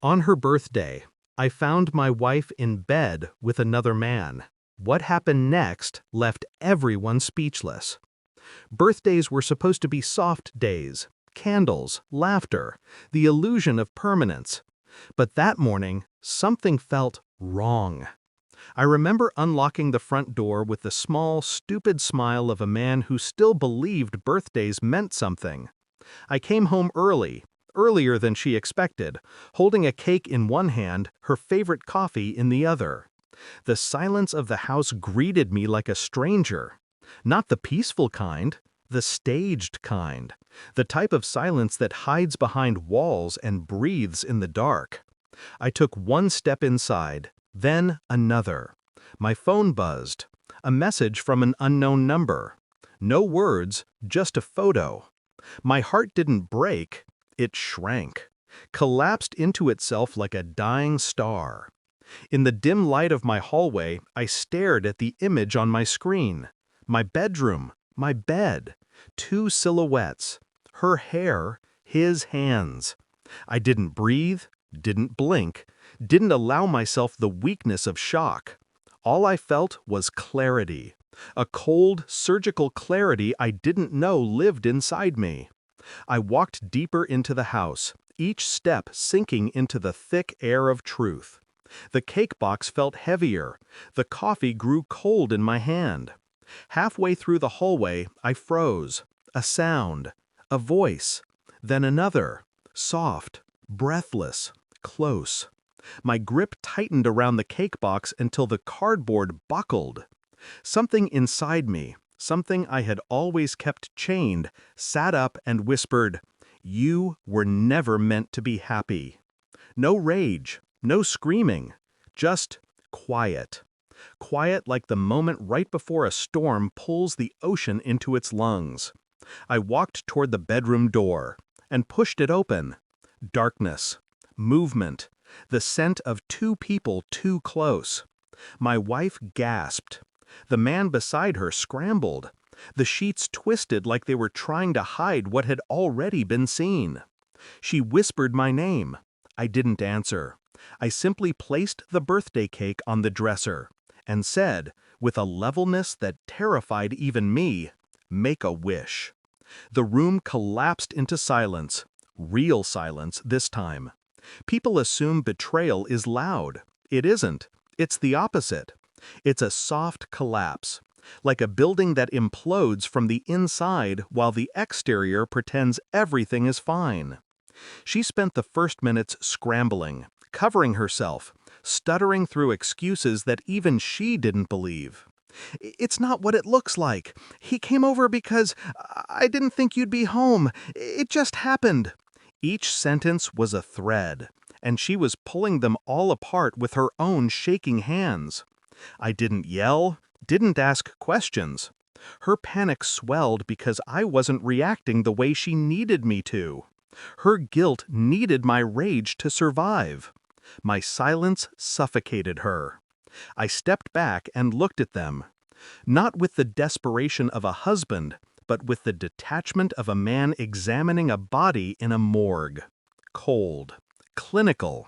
On her birthday, I found my wife in bed with another man. What happened next left everyone speechless. Birthdays were supposed to be soft days, candles, laughter, the illusion of permanence. But that morning, something felt wrong. I remember unlocking the front door with the small, stupid smile of a man who still believed birthdays meant something. I came home early, earlier than she expected, holding a cake in one hand, her favorite coffee in the other. The silence of the house greeted me like a stranger. Not the peaceful kind, the staged kind. The type of silence that hides behind walls and breathes in the dark. I took one step inside, then another. My phone buzzed. A message from an unknown number. No words, just a photo. My heart didn't break, it shrank, collapsed into itself like a dying star. In the dim light of my hallway, I stared at the image on my screen. My bedroom, my bed, two silhouettes, her hair, his hands. I didn't breathe, didn't blink, didn't allow myself the weakness of shock. All I felt was clarity, a cold, surgical clarity I didn't know lived inside me. I walked deeper into the house, each step sinking into the thick air of truth. The cake box felt heavier. The coffee grew cold in my hand. Halfway through the hallway, I froze. A sound, a voice, then another, soft, breathless, close. My grip tightened around the cake box until the cardboard buckled. Something inside me, something I had always kept chained, sat up and whispered, "You were never meant to be happy." No rage, no screaming, just quiet. Quiet like the moment right before a storm pulls the ocean into its lungs. I walked toward the bedroom door and pushed it open. Darkness, movement, the scent of two people too close. My wife gasped. The man beside her scrambled. The sheets twisted like they were trying to hide what had already been seen. She whispered my name. I didn't answer. I simply placed the birthday cake on the dresser and said, with a levelness that terrified even me, "Make a wish." The room collapsed into silence, real silence this time. People assume betrayal is loud. It isn't. It's the opposite. It's a soft collapse, like a building that implodes from the inside while the exterior pretends everything is fine. She spent the first minutes scrambling, covering herself, stuttering through excuses that even she didn't believe. "It's not what it looks like. He came over because I didn't think you'd be home. It just happened." Each sentence was a thread, and she was pulling them all apart with her own shaking hands. I didn't yell, didn't ask questions. Her panic swelled because I wasn't reacting the way she needed me to. Her guilt needed my rage to survive. My silence suffocated her. I stepped back and looked at them, not with the desperation of a husband, but with the detachment of a man examining a body in a morgue. Cold, clinical,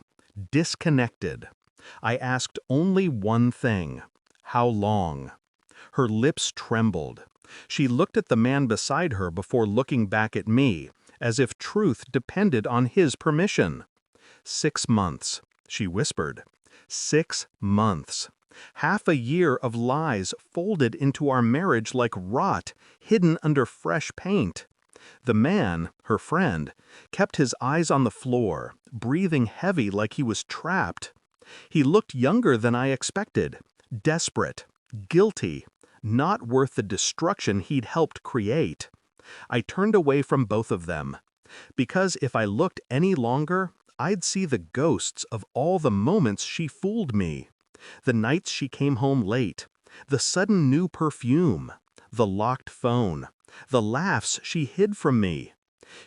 disconnected. I asked only one thing: how long? Her lips trembled. She looked at the man beside her before looking back at me, as if truth depended on his permission. 6 months, she whispered. 6 months. Half a year of lies folded into our marriage like rot, hidden under fresh paint. The man, her friend, kept his eyes on the floor, breathing heavy like he was trapped. He looked younger than I expected, desperate, guilty, not worth the destruction he'd helped create. I turned away from both of them, because if I looked any longer, I'd see the ghosts of all the moments she fooled me. The nights she came home late, the sudden new perfume, the locked phone, the laughs she hid from me.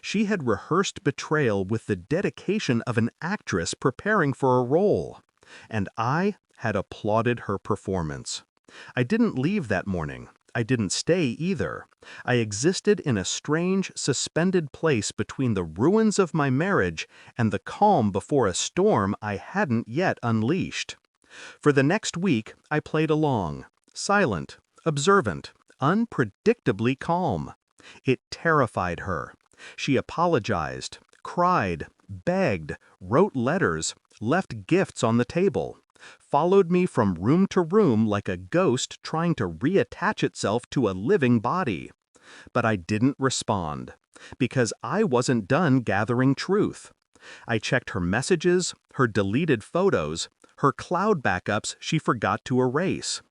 She had rehearsed betrayal with the dedication of an actress preparing for a role, and I had applauded her performance. I didn't leave that morning. I didn't stay either. I existed in a strange, suspended place between the ruins of my marriage and the calm before a storm I hadn't yet unleashed. For the next week, I played along, silent, observant, unpredictably calm. It terrified her. She apologized, cried, begged, wrote letters, left gifts on the table, followed me from room to room like a ghost trying to reattach itself to a living body. But I didn't respond, because I wasn't done gathering truth. I checked her messages, her deleted photos, her cloud backups she forgot to erase.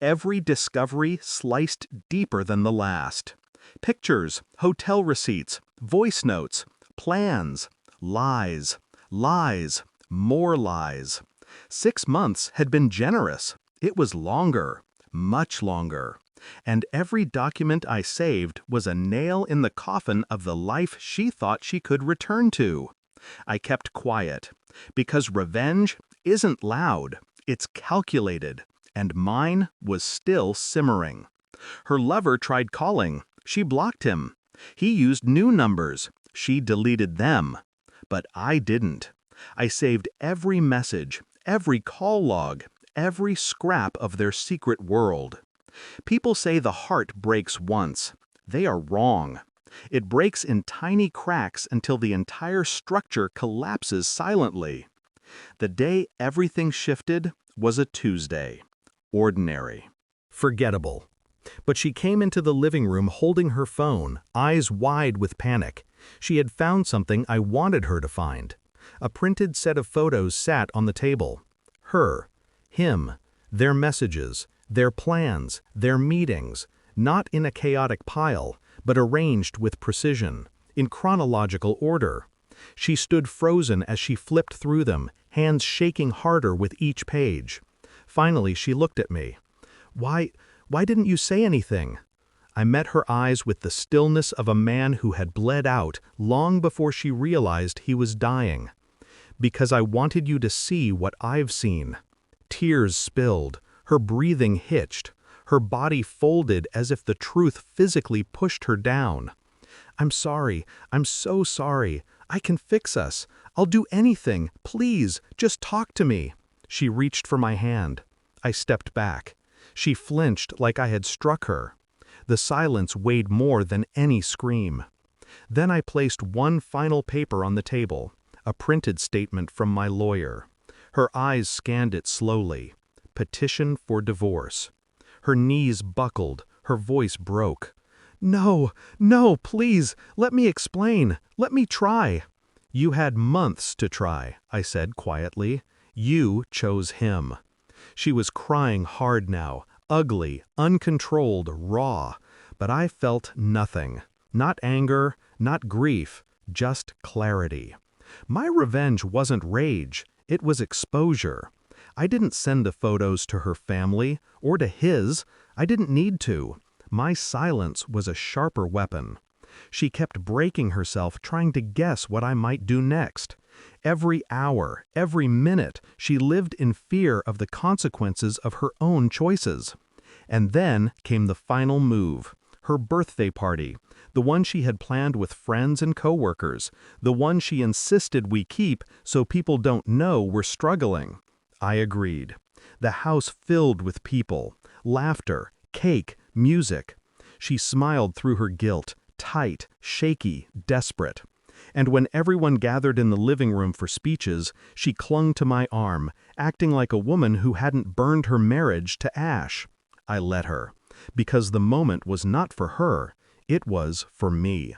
Every discovery sliced deeper than the last. Pictures, hotel receipts, voice notes, plans, lies, lies, more lies. 6 months had been generous. It was longer, much longer. And every document I saved was a nail in the coffin of the life she thought she could return to. I kept quiet, because revenge isn't loud, it's calculated, and mine was still simmering. Her lover tried calling. She blocked him. He used new numbers. She deleted them. But I didn't. I saved every message, every call log, every scrap of their secret world. People say the heart breaks once. They are wrong. It breaks in tiny cracks until the entire structure collapses silently. The day everything shifted was a Tuesday. Ordinary. Forgettable. But she came into the living room holding her phone, eyes wide with panic. She had found something I wanted her to find. A printed set of photos sat on the table. Her, him, their messages, their plans, their meetings, not in a chaotic pile, but arranged with precision, in chronological order. She stood frozen as she flipped through them, hands shaking harder with each page. Finally, she looked at me. Why didn't you say anything? I met her eyes with the stillness of a man who had bled out long before she realized he was dying. Because I wanted you to see what I've seen. Tears spilled, her breathing hitched, her body folded as if the truth physically pushed her down. I'm sorry, I'm so sorry. I can fix us. I'll do anything. Please, just talk to me. She reached for my hand. I stepped back. She flinched like I had struck her. The silence weighed more than any scream. Then I placed one final paper on the table, a printed statement from my lawyer. Her eyes scanned it slowly. Petition for divorce. Her knees buckled, her voice broke. No, no, please, let me explain. Let me try. You had months to try, I said quietly. You chose him. She was crying hard now, ugly, uncontrolled, raw, but I felt nothing. Not anger, not grief, just clarity. My revenge wasn't rage, it was exposure. I didn't send the photos to her family, or to his. I didn't need to. My silence was a sharper weapon. She kept breaking herself trying to guess what I might do next. Every hour, every minute, she lived in fear of the consequences of her own choices. And then came the final move, her birthday party, the one she had planned with friends and coworkers, the one she insisted we keep so people don't know we're struggling. I agreed. The house filled with people, laughter, cake, music. She smiled through her guilt, tight, shaky, desperate. And when everyone gathered in the living room for speeches, she clung to my arm, acting like a woman who hadn't burned her marriage to ash. I let her, because the moment was not for her, it was for me.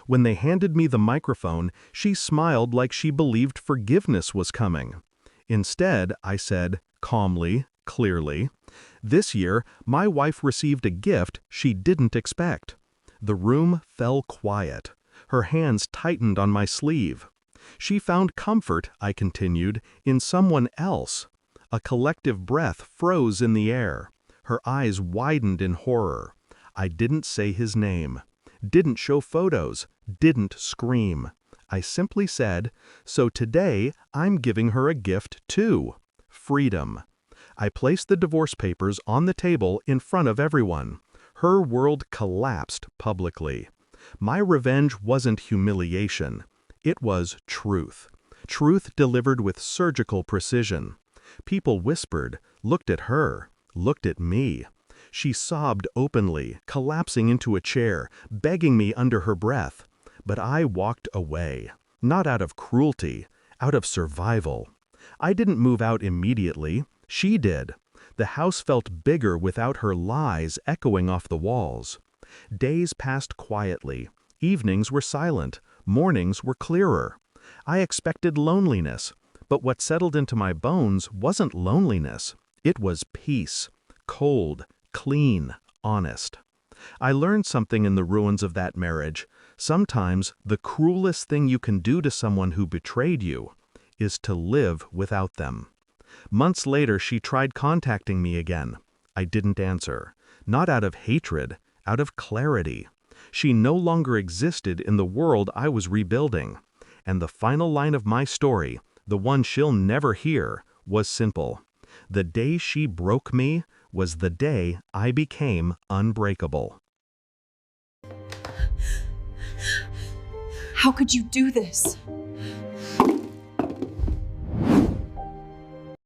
When they handed me the microphone, she smiled like she believed forgiveness was coming. Instead, I said, calmly, clearly, this year, my wife received a gift she didn't expect. The room fell quiet. Her hands tightened on my sleeve. She found comfort, I continued, in someone else. A collective breath froze in the air. Her eyes widened in horror. I didn't say his name, didn't show photos, didn't scream. I simply said, so today I'm giving her a gift too. Freedom. I placed the divorce papers on the table in front of everyone. Her world collapsed publicly. My revenge wasn't humiliation. It was truth. Truth delivered with surgical precision. People whispered, looked at her, looked at me. She sobbed openly, collapsing into a chair, begging me under her breath. But I walked away, not out of cruelty, out of survival. I didn't move out immediately. She did. The house felt bigger without her lies echoing off the walls. Days passed quietly. Evenings were silent. Mornings were clearer. I expected loneliness, but what settled into my bones wasn't loneliness. It was peace. Cold, clean, honest. I learned something in the ruins of that marriage. Sometimes the cruelest thing you can do to someone who betrayed you is to live without them. Months later, she tried contacting me again. I didn't answer. Not out of hatred, out of clarity. She no longer existed in the world I was rebuilding. And the final line of my story, the one she'll never hear, was simple. The day she broke me was the day I became unbreakable. How could you do this?